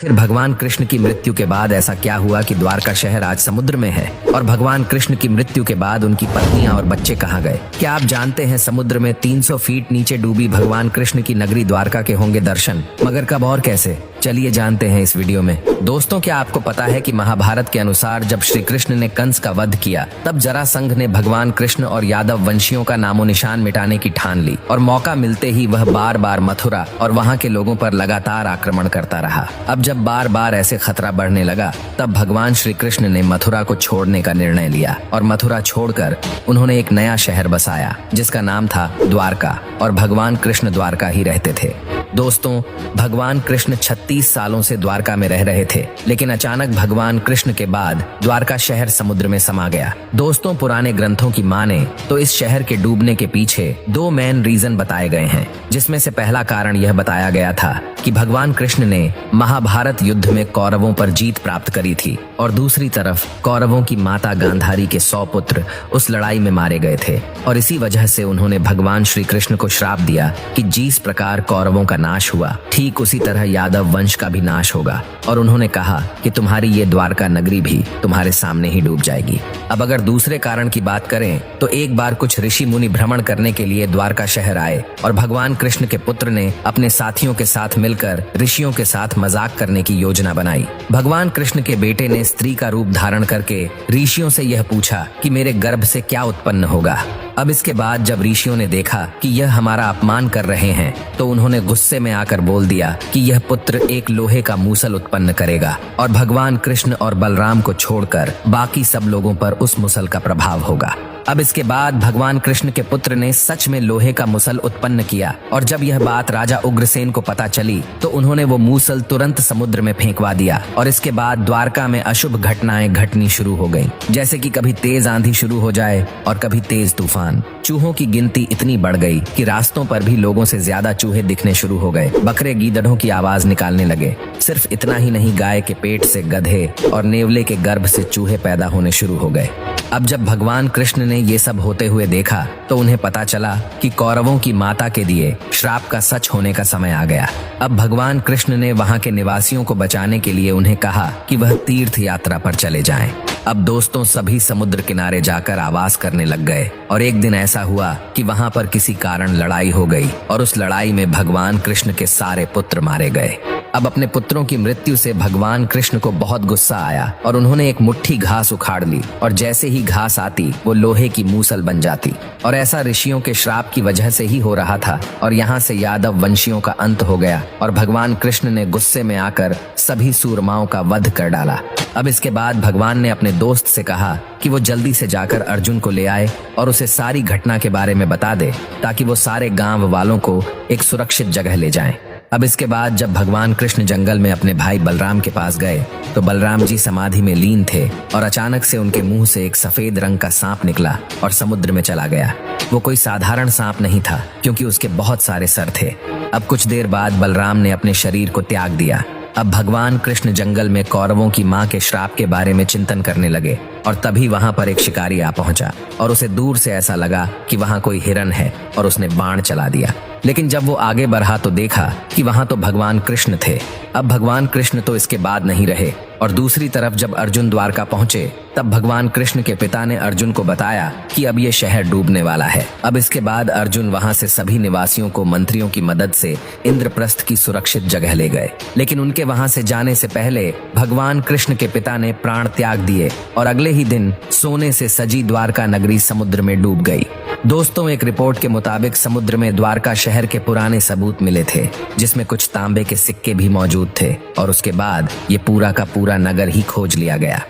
आखिर भगवान कृष्ण की मृत्यु के बाद ऐसा क्या हुआ कि द्वारका शहर आज समुद्र में है? और भगवान कृष्ण की मृत्यु के बाद उनकी पत्नियां और बच्चे कहाँ गए? क्या आप जानते हैं समुद्र में 300 फीट नीचे डूबी भगवान कृष्ण की नगरी द्वारका के होंगे दर्शन? मगर कब और कैसे? चलिए जानते हैं इस वीडियो में। दोस्तों, क्या आपको पता है कि महाभारत के अनुसार जब श्री कृष्ण ने कंस का वध किया तब जरासंध ने भगवान कृष्ण और यादव वंशियों का नामो निशान मिटाने की ठान ली और मौका मिलते ही वह बार बार मथुरा और वहां के लोगों पर लगातार आक्रमण करता रहा। अब जब बार बार ऐसे खतरा बढ़ने लगा तब भगवान श्री कृष्ण ने मथुरा को छोड़ने का निर्णय लिया और मथुरा छोड़कर उन्होंने एक नया शहर बसाया जिसका नाम था द्वारका, और भगवान कृष्ण द्वारका ही रहते थे। दोस्तों, भगवान कृष्ण 36 सालों से द्वारका में रह रहे थे, लेकिन अचानक भगवान कृष्ण के बाद द्वारका शहर समुद्र में समा गया। दोस्तों, पुराने ग्रंथों की माने तो इस शहर के डूबने के पीछे 2 मेन रीजन बताए गए हैं, जिसमें से पहला कारण यह बताया गया था कि भगवान कृष्ण ने महाभारत युद्ध में कौरवों पर जीत प्राप्त करी थी और दूसरी तरफ कौरवों की माता गांधारी के 100 पुत्र उस लड़ाई में मारे गए थे और इसी वजह से उन्होंने भगवान श्री कृष्ण को श्राप दिया कि जिस प्रकार कौरवों का नाश हुआ ठीक उसी तरह यादव वंश का भी नाश होगा, और उन्होंने कहा कि तुम्हारी ये द्वारका नगरी भी तुम्हारे सामने ही डूब जाएगी। अब अगर दूसरे कारण की बात करें तो एक बार कुछ ऋषि मुनि भ्रमण करने के लिए द्वारका शहर आए और भगवान कृष्ण के पुत्र ने अपने साथियों के साथ मिलकर ऋषियों के साथ मजाक करने की योजना बनाई। भगवान कृष्ण के बेटे ने स्त्री का रूप धारण करके ऋषियों से यह पूछा कि मेरे गर्भ से क्या उत्पन्न होगा। अब इसके बाद जब ऋषियों ने देखा कि यह हमारा अपमान कर रहे हैं तो उन्होंने गुस्से में आकर बोल दिया कि यह पुत्र एक लोहे का मूसल उत्पन्न करेगा और भगवान कृष्ण और बलराम को छोड़कर बाकी सब लोगों पर उस मूसल का प्रभाव होगा। अब इसके बाद भगवान कृष्ण के पुत्र ने सच में लोहे का मूसल उत्पन्न किया और जब यह बात राजा उग्रसेन को पता चली तो उन्होंने वो मूसल तुरंत समुद्र में फेंकवा दिया और इसके बाद द्वारका में अशुभ घटनाएं घटनी शुरू हो गईं, जैसे कि कभी तेज आंधी शुरू हो जाए और कभी तेज तूफान। चूहों की गिनती इतनी बढ़ गई कि रास्तों पर भी लोगों से ज्यादा चूहे दिखने शुरू हो गए। बकरे गीदड़ों की आवाज निकालने लगे। सिर्फ इतना ही नहीं, गाय के पेट से गधे और नेवले के गर्भ से चूहे पैदा होने शुरू हो गए। अब जब भगवान कृष्ण ने ये सब होते हुए देखा तो उन्हें पता चला कि कौरवों की माता के दिए श्राप का सच होने का समय आ गया। अब भगवान कृष्ण ने वहां के निवासियों को बचाने के लिए उन्हें कहा कि वह तीर्थ यात्रा पर चले जाएं। अब दोस्तों, सभी समुद्र किनारे जाकर आवास करने लग गए और एक दिन ऐसा हुआ कि वहां पर किसी कारण लड़ाई हो गई और उस लड़ाई में भगवान कृष्ण के सारे पुत्र मारे गए। अब अपने पुत्रों की मृत्यु से भगवान कृष्ण को बहुत गुस्सा आया और उन्होंने एक मुट्ठी घास उखाड़ ली और जैसे ही घास आती वो लोहे की मूसल बन जाती, और ऐसा ऋषियों के श्राप की वजह से ही हो रहा था। और यहाँ से यादव वंशियों का अंत हो गया और भगवान कृष्ण ने गुस्से में आकर सभी सूरमाओं का वध कर डाला। अब इसके बाद भगवान ने अपने दोस्त से कहा कि वो जल्दी से जाकर अर्जुन को ले आए और उसे सारी घटना के बारे में बता दे ताकि वो सारे गांव वालों को एक सुरक्षित जगह ले जाएं। अब इसके बाद जब भगवान कृष्ण जंगल में अपने भाई बलराम के पास गए तो बलराम जी समाधि में लीन थे और अचानक से उनके मुंह से एक सफेद रंग का सांप निकला और समुद्र में चला गया। वो कोई साधारण सांप नहीं था क्योंकि उसके बहुत सारे सर थे। अब कुछ देर बाद बलराम ने अपने शरीर को त्याग दिया। अब भगवान कृष्ण जंगल में कौरवों की मां के श्राप के बारे में चिंतन करने लगे और तभी वहां पर एक शिकारी आ पहुंचा और उसे दूर से ऐसा लगा कि वहां कोई हिरन है और उसने बाण चला दिया। लेकिन जब वो आगे बढ़ा तो देखा कि वहां तो भगवान कृष्ण थे। अब भगवान कृष्ण तो इसके बाद नहीं रहे और दूसरी तरफ जब अर्जुन द्वारका पहुंचे तब भगवान कृष्ण के पिता ने अर्जुन को बताया कि अब ये शहर डूबने वाला है। अब इसके बाद अर्जुन वहां से सभी निवासियों को मंत्रियों की मदद से इंद्रप्रस्थ की सुरक्षित जगह ले गए, लेकिन उनके वहां से जाने से पहले भगवान कृष्ण के पिता ने प्राण त्याग दिए और अगले ही दिन सोने से सजी द्वारका नगरी समुद्र में डूब गई। दोस्तों, एक रिपोर्ट के मुताबिक समुद्र में द्वारका शहर के पुराने सबूत मिले थे जिसमें कुछ तांबे के सिक्के भी मौजूद थे और उसके बाद ये पूरा का पूरा नगर ही खोज लिया गया।